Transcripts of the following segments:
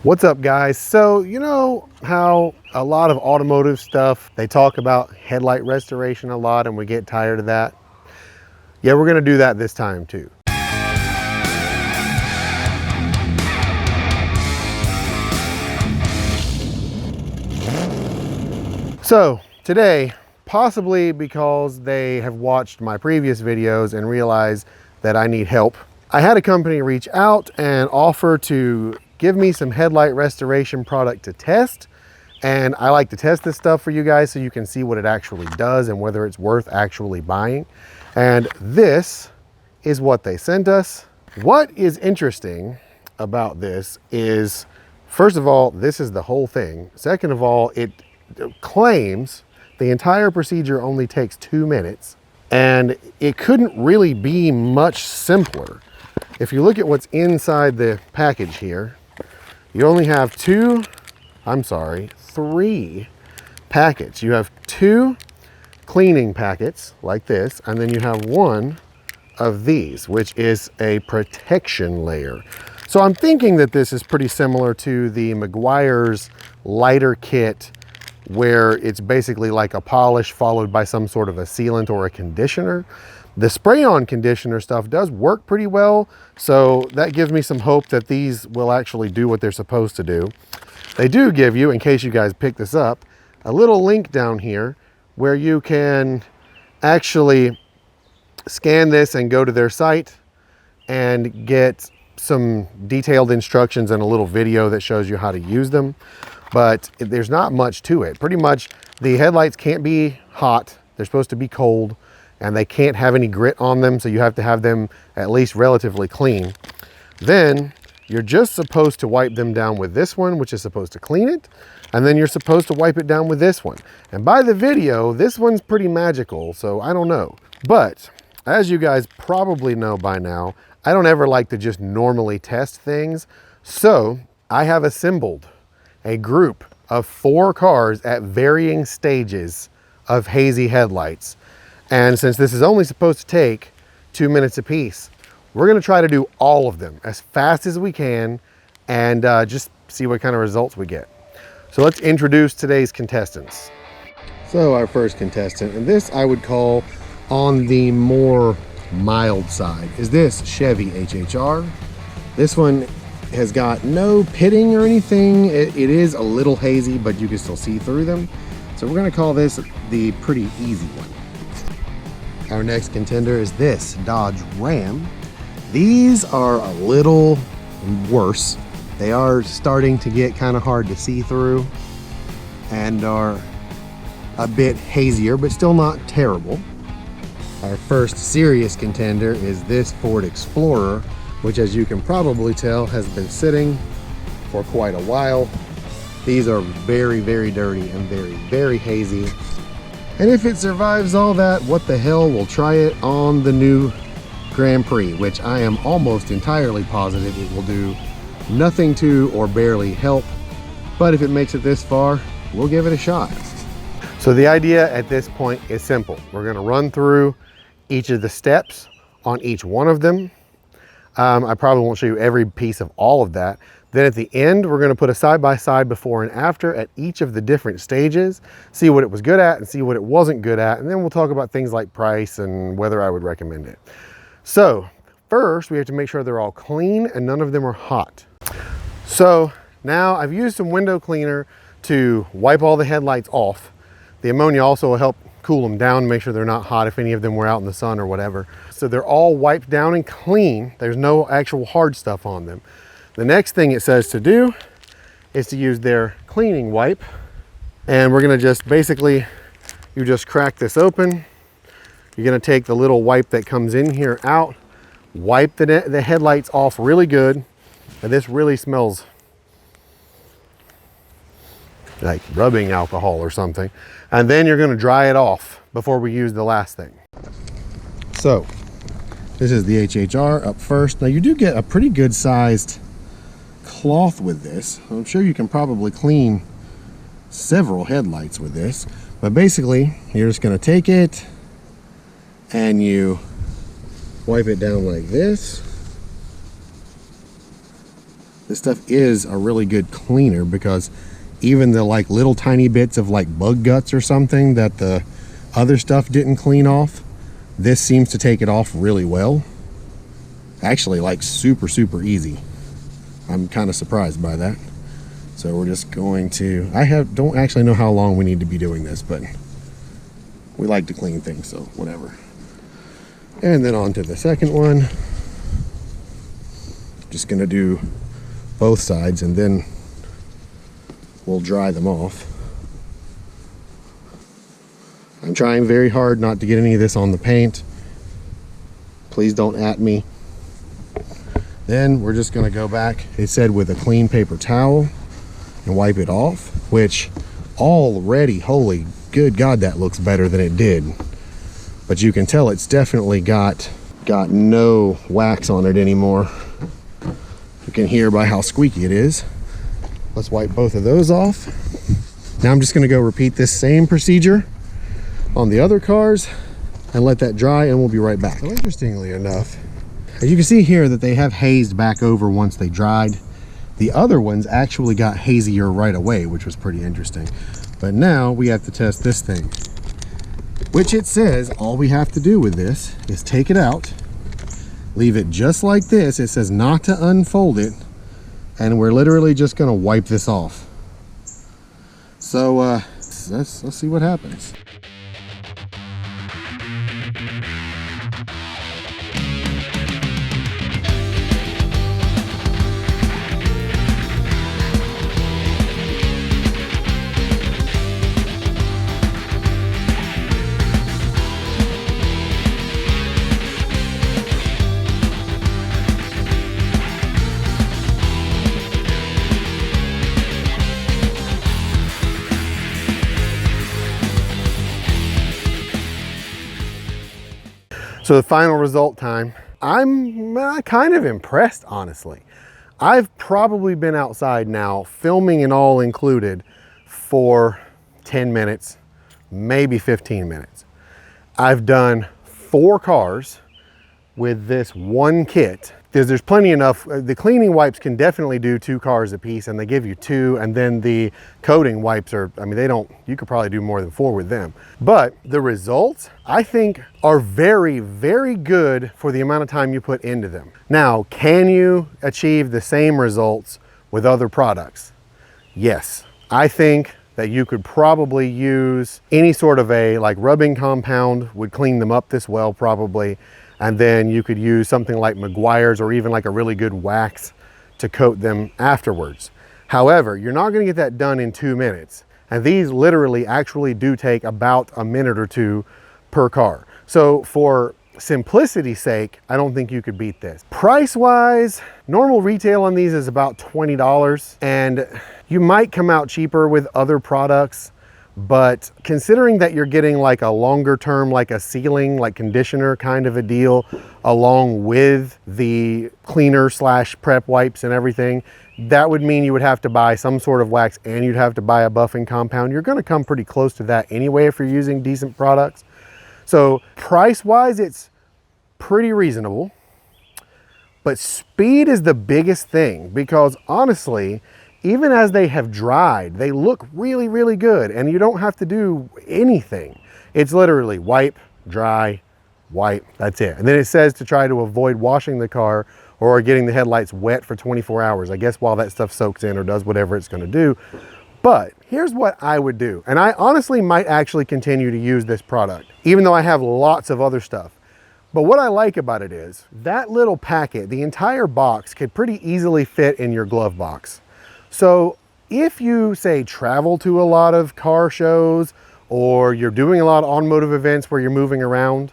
What's up, guys? So you know how a lot of automotive stuff, they talk about headlight restoration a lot and we get tired of that? Yeah, we're gonna do that this time too. So today, possibly because they have watched my previous videos and realized that I need help, I had a company reach out and offer to give me some headlight restoration product to test. And I like to test this stuff for you guys so you can see what it actually does and whether it's worth actually buying. And this is what they sent us. What is interesting about this is, first of all, this is the whole thing. Second of all, it claims the entire procedure only takes 2 minutes, and it couldn't really be much simpler. If you look at what's inside the package here, you only have three packets. You have 2 cleaning packets like this, and then you have 1 of these, which is a protection layer. So I'm thinking that this is pretty similar to the Meguiar's lighter kit, where it's basically like a polish followed by some sort of a sealant or a conditioner. The spray-on conditioner stuff does work pretty well, so that gives me some hope that these will actually do what they're supposed to do. They do give you, in case you guys pick this up, a little link down here where you can actually scan this and go to their site and get some detailed instructions and a little video that shows you how to use them. But there's not much to it. Pretty much the headlights can't be hot. They're supposed to be cold, and they can't have any grit on them, so you have to have them at least relatively clean. Then you're just supposed to wipe them down with this one, which is supposed to clean it, and then you're supposed to wipe it down with this one. And by the video, this one's pretty magical, so I don't know. But as you guys probably know by now, I don't ever like to just normally test things, so I have assembled a group of 4 cars at varying stages of hazy headlights. And since this is only supposed to take 2 minutes apiece, we're gonna try to do all of them as fast as we can and just see what kind of results we get. So let's introduce today's contestants. So our first contestant, and this I would call on the more mild side, is this Chevy HHR. This one has got no pitting or anything. It is a little hazy, but you can still see through them. So we're gonna call this the pretty easy one. Our next contender is this Dodge Ram. These are a little worse. They are starting to get kind of hard to see through and are a bit hazier, but still not terrible. Our first serious contender is this Ford Explorer, which, as you can probably tell, has been sitting for quite a while. These are very, very dirty and very, very hazy. And if it survives all that, what the hell, we'll try it on the new Grand Prix, which I am almost entirely positive it will do nothing to or barely help. But if it makes it this far, we'll give it a shot. So the idea at this point is simple. We're gonna run through each of the steps on each one of them. I probably won't show you every piece of all of that. Then at the end, we're gonna put a side-by-side before and after at each of the different stages, see what it was good at and see what it wasn't good at, and then we'll talk about things like price and whether I would recommend it. So first, we have to make sure they're all clean and none of them are hot. So now I've used some window cleaner to wipe all the headlights off. The ammonia also will help cool them down, make sure they're not hot if any of them were out in the sun or whatever. So they're all wiped down and clean. There's no actual hard stuff on them. The next thing it says to do is to use their cleaning wipe. And we're gonna just basically, you just crack this open. You're gonna take the little wipe that comes in here out, wipe the headlights off really good. And this really smells like rubbing alcohol or something. And then you're gonna dry it off before we use the last thing. So this is the HHR up first. Now you do get a pretty good sized cloth with this. I'm sure you can probably clean several headlights with this, but basically you're just gonna take it and you wipe it down like this. This stuff is a really good cleaner, because even the like little tiny bits of like bug guts or something that the other stuff didn't clean off, this seems to take it off really well. Actually, like super easy. I'm kind of surprised by that. So we're just going to, don't actually know how long we need to be doing this, but we like to clean things, so whatever. And then on to the second one. Just gonna do both sides and then we'll dry them off. I'm trying very hard not to get any of this on the paint. Please don't at me. Then we're just gonna go back, it said with a clean paper towel, and wipe it off, which already, holy good God, that looks better than it did. But you can tell it's definitely got no wax on it anymore. You can hear by how squeaky it is. Let's wipe both of those off. Now I'm just gonna go repeat this same procedure on the other cars and let that dry, and we'll be right back. So interestingly enough, as you can see here that they have hazed back over once they dried. The other ones actually got hazier right away, which was pretty interesting. But now we have to test this thing, which it says all we have to do with this is take it out, leave it just like this. It says not to unfold it, and we're literally just gonna wipe this off. So let's see what happens. So the final result time, I'm kind of impressed, honestly. I've probably been outside now, filming and all included, for 10 minutes, maybe 15 minutes. I've done 4 cars with this one kit. There's plenty enough. The cleaning wipes can definitely do 2 cars a piece, and they give you 2, and then the coating wipes are, I mean, you could probably do more than 4 with them. But the results, I think, are very good for the amount of time you put into them. Now, can you achieve the same results with other products? Yes. I think that you could probably use any sort of a like rubbing compound would clean them up this well probably. And then you could use something like Meguiar's or even like a really good wax to coat them afterwards. However, you're not gonna get that done in 2 minutes. And these literally actually do take about a minute or 2 per car. So for simplicity's sake, I don't think you could beat this. Price-wise, normal retail on these is about $20, and you might come out cheaper with other products. But considering that you're getting like a longer term, like a sealing, like conditioner kind of a deal, along with the cleaner / prep wipes and everything, that would mean you would have to buy some sort of wax and you'd have to buy a buffing compound. You're gonna come pretty close to that anyway if you're using decent products. So price-wise, it's pretty reasonable. But speed is the biggest thing, because honestly, even as they have dried, they look really good, and you don't have to do anything. It's literally wipe, dry, wipe, that's it. And then it says to try to avoid washing the car or getting the headlights wet for 24 hours, I guess, while that stuff soaks in or does whatever it's gonna do. But here's what I would do, and I honestly might actually continue to use this product, even though I have lots of other stuff. But what I like about it is, that little packet, the entire box, could pretty easily fit in your glove box. So if you say travel to a lot of car shows, or you're doing a lot of automotive events where you're moving around,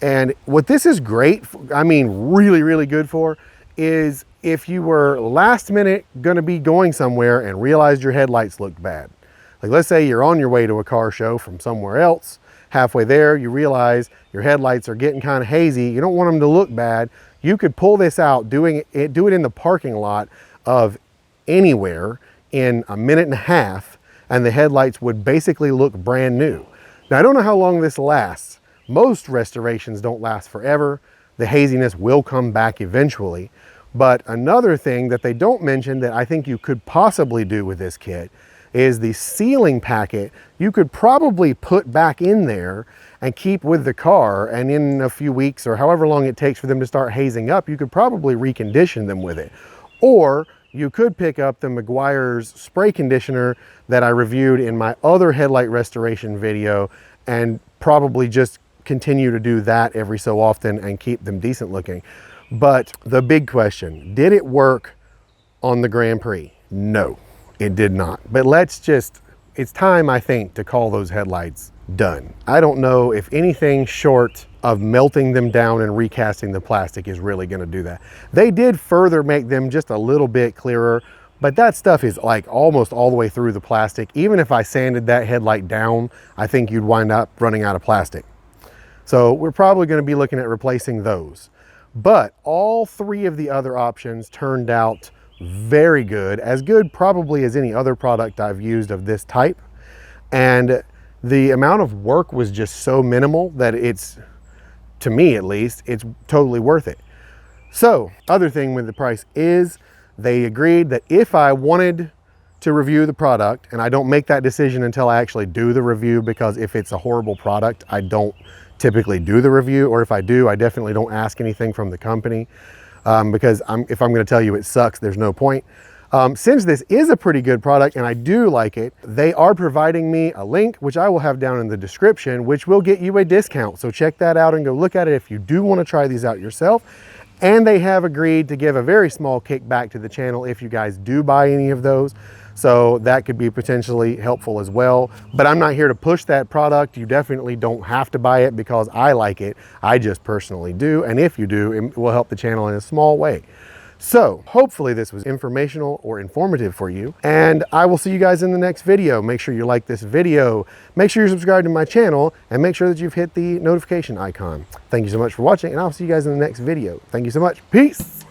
and what this is great, I mean really good for, is if you were last minute gonna be going somewhere and realized your headlights looked bad. Like let's say you're on your way to a car show from somewhere else, halfway there you realize your headlights are getting kind of hazy, you don't want them to look bad, you could pull this out, do it in the parking lot of anywhere in a minute and a half, and the headlights would basically look brand new. Now, I don't know how long this lasts. Most restorations don't last forever. The haziness will come back eventually, But another thing that they don't mention that I think you could possibly do with this kit is the sealing packet you could probably put back in there and keep with the car, and in a few weeks or however long it takes for them to start hazing up, you could probably recondition them with it. Or you could pick up the Meguiar's spray conditioner that I reviewed in my other headlight restoration video and probably just continue to do that every so often and keep them decent looking. But the big question, did it work on the Grand Prix? No, it did not. But it's time, I think, to call those headlights done. I don't know if anything short of melting them down and recasting the plastic is really gonna do that. They did further make them just a little bit clearer, but that stuff is like almost all the way through the plastic. Even if I sanded that headlight down, I think you'd wind up running out of plastic. So we're probably gonna be looking at replacing those. But all three of the other options turned out very good, as good probably as any other product I've used of this type. And the amount of work was just so minimal that it's, to me at least, it's totally worth it. So, other thing with the price is they agreed that if I wanted to review the product, and I don't make that decision until I actually do the review, because if it's a horrible product, I don't typically do the review, or if I do, I definitely don't ask anything from the company, because if I'm gonna tell you it sucks, there's no point. Since this is a pretty good product and I do like it, they are providing me a link, which I will have down in the description, which will get you a discount. So check that out and go look at it if you do want to try these out yourself. And they have agreed to give a very small kickback to the channel if you guys do buy any of those. So that could be potentially helpful as well. But I'm not here to push that product. You definitely don't have to buy it because I like it. I just personally do. And if you do, it will help the channel in a small way. So hopefully this was informational or informative for you, and I will see you guys in the next video. Make sure you like this video, make sure you're subscribed to my channel, and make sure that you've hit the notification icon. Thank you so much for watching, and I'll see you guys in the next video. Thank you so much. Peace.